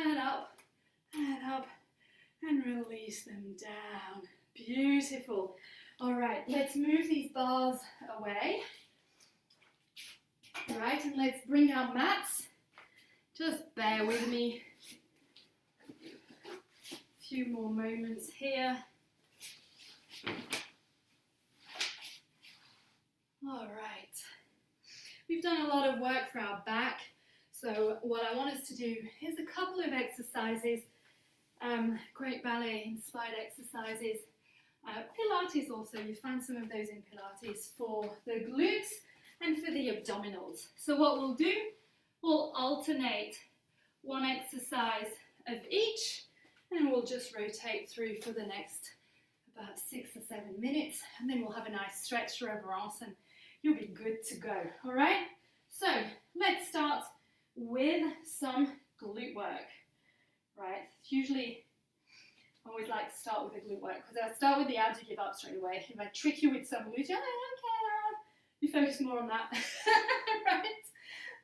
and up and up and release them down. Beautiful. All right, let's move these bars away. All right, and let's bring our mats. Just bear with me. A few more moments here. All right. We've done a lot of work for our back. So what I want us to do is a couple of exercises, great ballet inspired exercises. Pilates also, you find some of those in Pilates for the glutes and for the abdominals. So what we'll do, we'll alternate one exercise of each, and we'll just rotate through for the next about 6 or 7 minutes, and then we'll have a nice stretch for reverence and you'll be good to go. All right, so let's start with some glute work. Right, usually I always like to start with the glute work because I start with the abs, you give up straight away. If I trick you with some glutes, you're like, okay, you focus more on that. Right?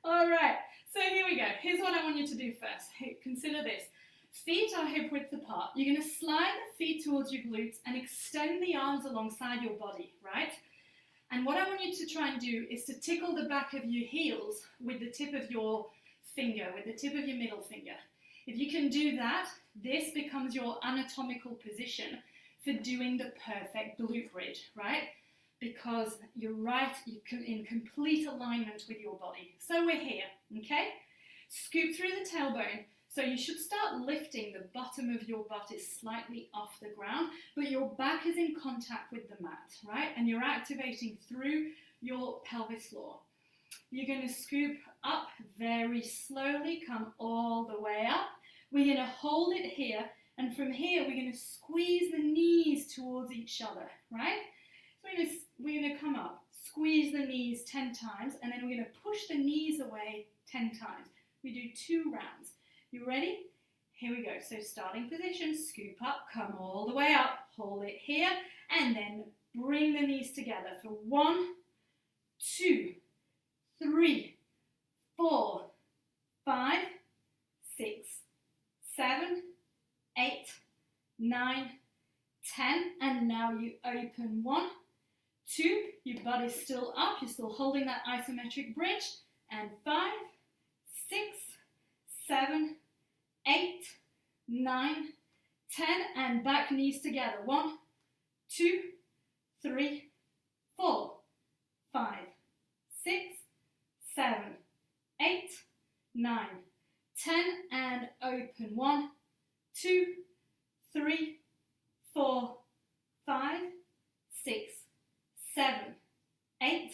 All right, so here we go. Here's what I want you to do first. Consider this. Feet are hip width apart. You're going to slide the feet towards your glutes and extend the arms alongside your body, right? And what I want you to try and do is to tickle the back of your heels with the tip of your finger, with the tip of your middle finger. If you can do that, this becomes your anatomical position for doing the perfect glute bridge, right? because you're in complete alignment with your body. So we're here, okay? Scoop through the tailbone. So you should start lifting. The bottom of your butt is slightly off the ground, but your back is in contact with the mat, right? And you're activating through your pelvis floor. You're going to scoop up very slowly, come all the way up. We're going to hold it here, and from here we're going to squeeze the knees towards each other, right? So we're going to come up, squeeze the knees 10 times, and then we're going to push the knees away 10 times. We do 2 rounds. You ready? Here we go. So starting position, scoop up, come all the way up, hold it here, and then bring the knees together for 1, 2, 3, 4, 5, 6, 7, 8, 9, 10, and now you open 1, 2, your butt is still up, you're still holding that isometric bridge, and 5, 6, 7, 8, 9, 10, and back knees together. 1, 2, 3, 4, 5, 6, 7, 8, 9, 10, and open. 1, 2, 3, 4, 5, 6, 7, 8,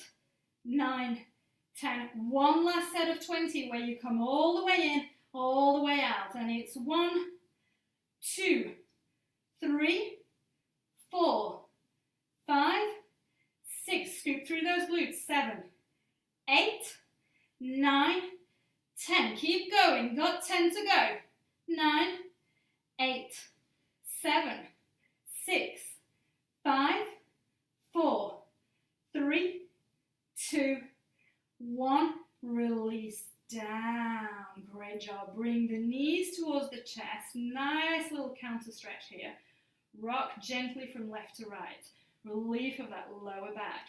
9, 10. One last set of 20 where you come all the way in, all the way out. And it's 1, 2, 3, 4, 5, 6. Scoop through those glutes. 7, 8, 9, 10. Keep going. Got 10 to go. 9, 8, 7, 6, 5, 4, 3, 2, 1. Release down. Great job. Bring the knees towards the chest. Nice little counter stretch here. Rock gently from left to right. Relief of that lower back.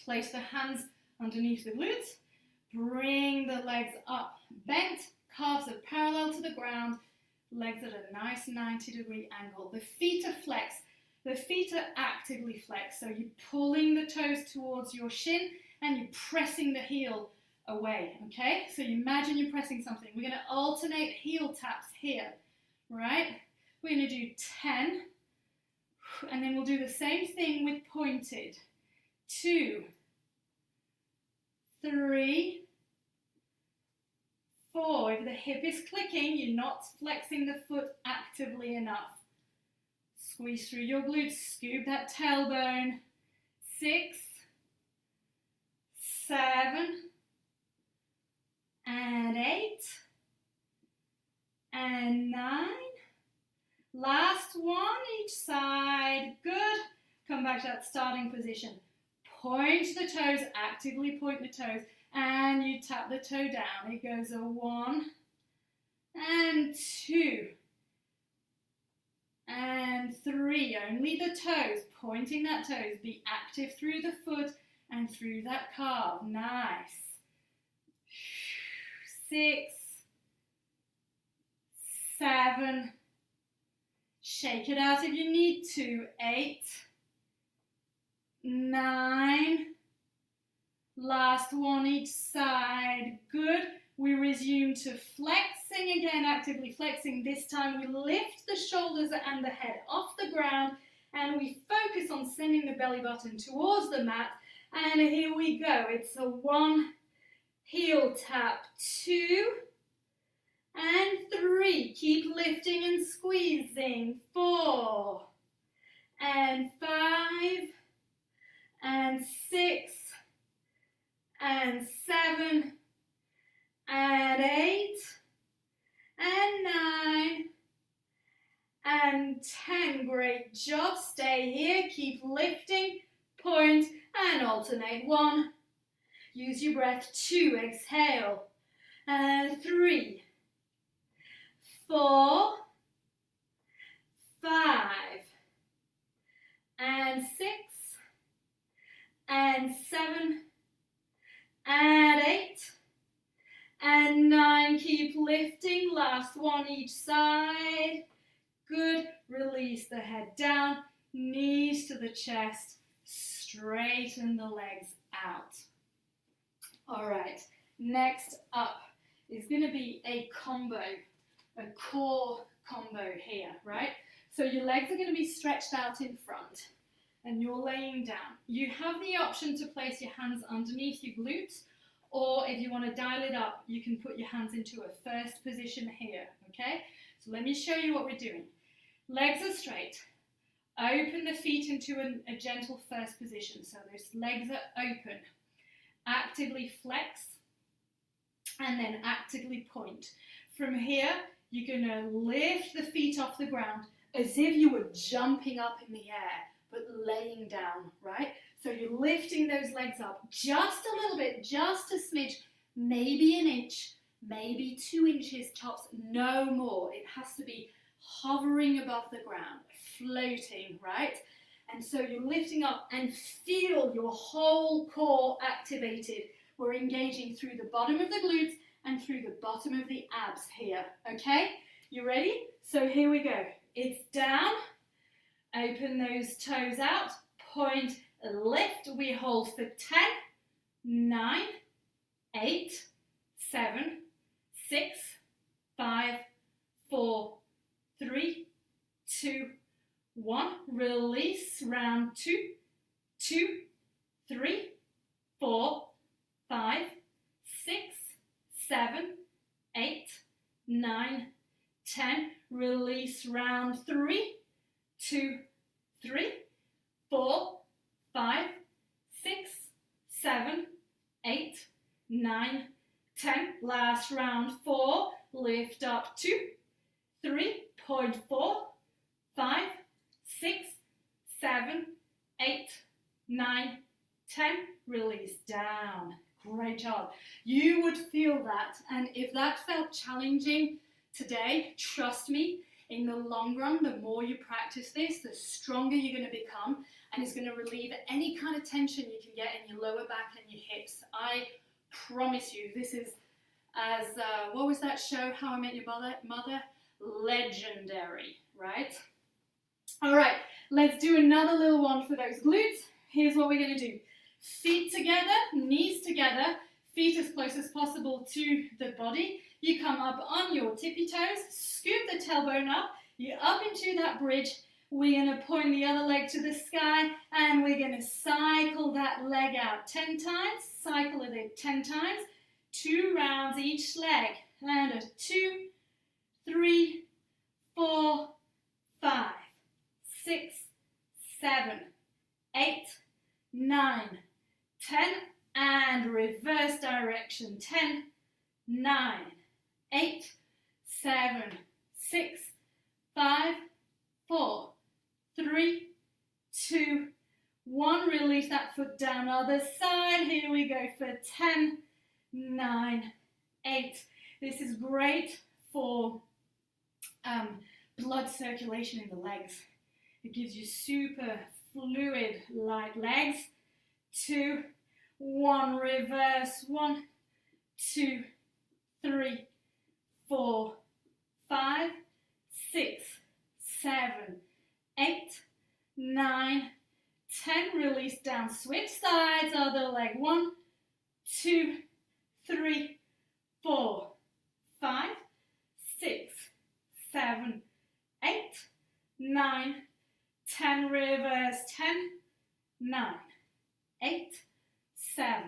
Place the hands underneath the glutes. Bring the legs up. Bent. Calves are parallel to the ground. Legs at a nice 90-degree angle. The feet are flexed. The feet are actively flexed. So you're pulling the toes towards your shin and you're pressing the heel away, okay? So you imagine you're pressing something. We're going to alternate heel taps here, right? We're going to do 10, and then we'll do the same thing with pointed. 2, 3, 4. If the hip is clicking, you're not flexing the foot actively enough. Squeeze through your glutes, scoop that tailbone. 6, 7, and 8, and 9. Last one, each side. Good. Come back to that starting position. Point the toes, actively point the toes, and you tap the toe down. It goes a 1, and 2, and 3. Only the toes, pointing that toes. Be active through the foot and through that calf. Nice. 6, 7. Shake it out if you need to. 8, 9. Last one each side. Good. We resume to flexing again, actively flexing. This time we lift the shoulders and the head off the ground and we focus on sending the belly button towards the mat. And here we go. It's a 1, heel tap, 2, and 3. Keep lifting and squeezing. 4, and 5, and 6, and 7, and 8, and 9, and 10. Great job. Stay here. Keep lifting. Point and alternate. 1. Use your breath. 2. Exhale. And 3, 4, 5, and 6, and 7, and 8, and 9. Keep lifting. Last one each side. Good. Release the head down. Knees to the chest. straighten the legs out. All right, next up is going to be a combo, a core combo here, right? So your legs are going to be stretched out in front and you're laying down. You have the option to place your hands underneath your glutes, or if you want to dial it up, you can put your hands into a first position here, okay? So let me show you what we're doing. Legs are straight. Open the feet into a gentle first position. So those legs are open. Actively flex and then actively point. From here, you're going to lift the feet off the ground as if you were jumping up in the air, but laying down, right? So you're lifting those legs up just a little bit, just a smidge, maybe an inch, maybe 2 inches tops, no more. It has to be hovering above the ground, floating, right? And so you're lifting up and feel your whole core activated. We're engaging through the bottom of the glutes and through the bottom of the abs here, okay? You ready? So here we go. It's down, open those toes out, point, lift. We hold for 10, 9, 8, 7, 6, 5, 4, 3, 2, 1. Release, round 2, 2, 3, 4, 5, 6, 7, 8, 9, 10. Release, round 3, 2, 3, 4, 5, 6, 7, 8, 9, 10. Last round 4. Lift up 2, 3, point 4, 5, 6, 7, 8, 9, 10. Release down. Great job. You would feel that, and if that felt challenging today, trust me, in the long run, the more you practice this, the stronger you're going to become, and it's going to relieve any kind of tension you can get in your lower back and your hips. I promise you, this is as, what was that show, How I Met Your Mother? Legendary, right? All right, let's do another little one for those glutes. Here's what we're going to do. Feet together, knees together, feet as close as possible to the body. You come up on your tippy toes, scoop the tailbone up, you're up into that bridge. We're going to point the other leg to the sky and we're going to cycle that leg out 10 times. Cycle it 10 times. 2 rounds each leg. And a 2, 3, 4, 5, 6, 7, 8, 9, 10. And reverse direction. 10, 9, 8, 7, 6, 5, 4, 3, 2, 1. Release that foot down. Other side. Here we go for 10, 9, 8. This is great for blood circulation in the legs. It gives you super fluid light legs. 2, 1. Reverse. 1, 2, 3, 4, 5, 6, 7, 8, 9, 10. Release down. Switch sides. Other leg. 1, 2, 3, 4, 5, 6, 7, 8, 9, 10. Reverse. 10, 9, 8, 7,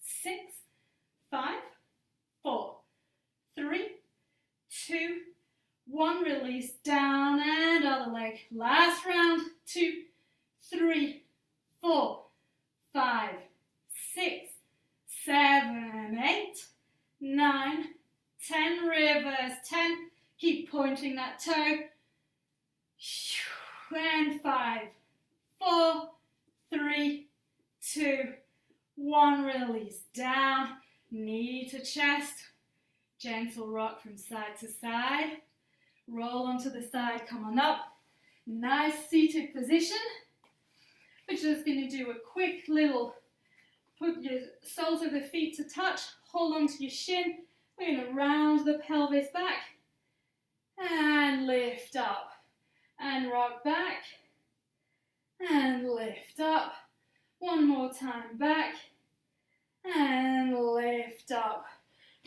6, 5, 4, 3, 2, 1. Release down and other leg. Last round. 2, 3, 4, 5, 6, 7, 8, 9, 10. Reverse. 10. Keep pointing that toe. And 5, 4, 3, 2, 1. Release down. Knee to chest. Gentle rock from side to side. Roll onto the side. Come on up. Nice seated position. We're just going to do a quick little, put your soles of the feet to touch. Hold on to your shin. We're going to round the pelvis back. And lift up. And rock back. And lift up. One more time, back, and lift up.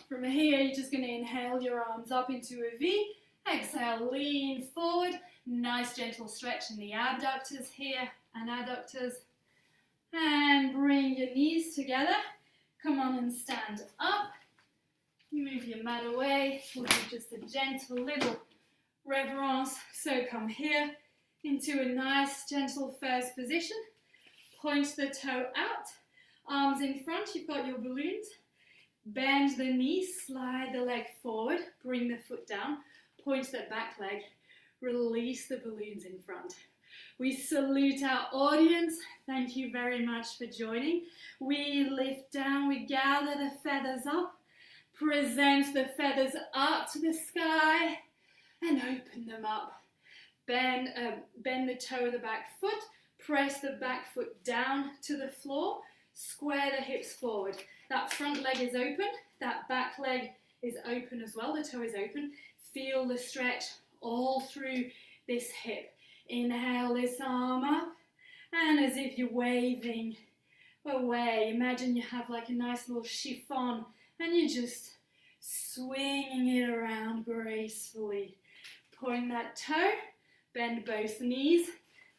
From here, you're just going to inhale your arms up into a V. Exhale, lean forward. Nice gentle stretch in the abductors here and adductors. And bring your knees together. Come on and stand up. Move your mat away. We'll do just a gentle little reverence. So come here into a nice gentle first position. Point the toe out. Arms in front. You've got your balloons. Bend the knee. Slide the leg forward. Bring the foot down. Point the back leg. Release the balloons in front. We salute our audience. Thank you very much for joining. We lift down. We gather the feathers up. Present the feathers up to the sky and open them up. Bend the toe of the back foot. Press the back foot down to the floor. Square the hips forward. That front leg is open. That back leg is open as well. The toe is open. Feel the stretch all through this hip. Inhale this arm up. And as if you're waving away, imagine you have like a nice little chiffon and you're just swinging it around gracefully. Point that toe, bend both knees,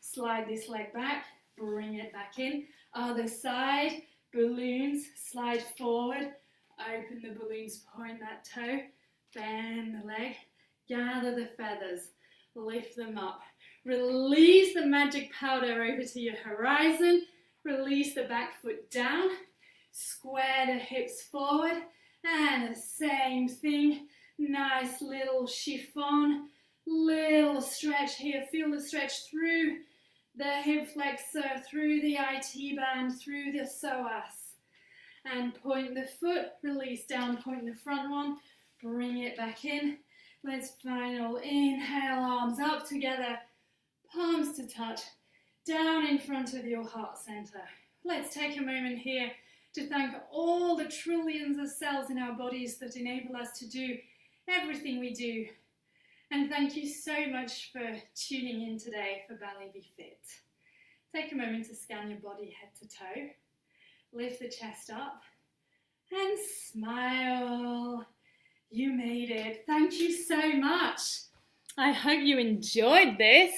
slide this leg back, bring it back in. Other side, balloons, slide forward, open the balloons, point that toe, bend the leg, gather the feathers, lift them up. Release the magic powder over to your horizon, release the back foot down, square the hips forward, and the same thing, nice little chiffon, little stretch here, feel the stretch through the hip flexor, through the IT band, through the psoas, and point the foot, release down, point the front one, bring it back in. Let's final inhale, arms up together, palms to touch, down in front of your heart center. Let's take a moment here to thank all the trillions of cells in our bodies that enable us to do everything we do. And thank you so much for tuning in today for Ballet BeFit. Take a moment to scan your body head to toe. Lift the chest up and smile. You made it. Thank you so much. I hope you enjoyed this.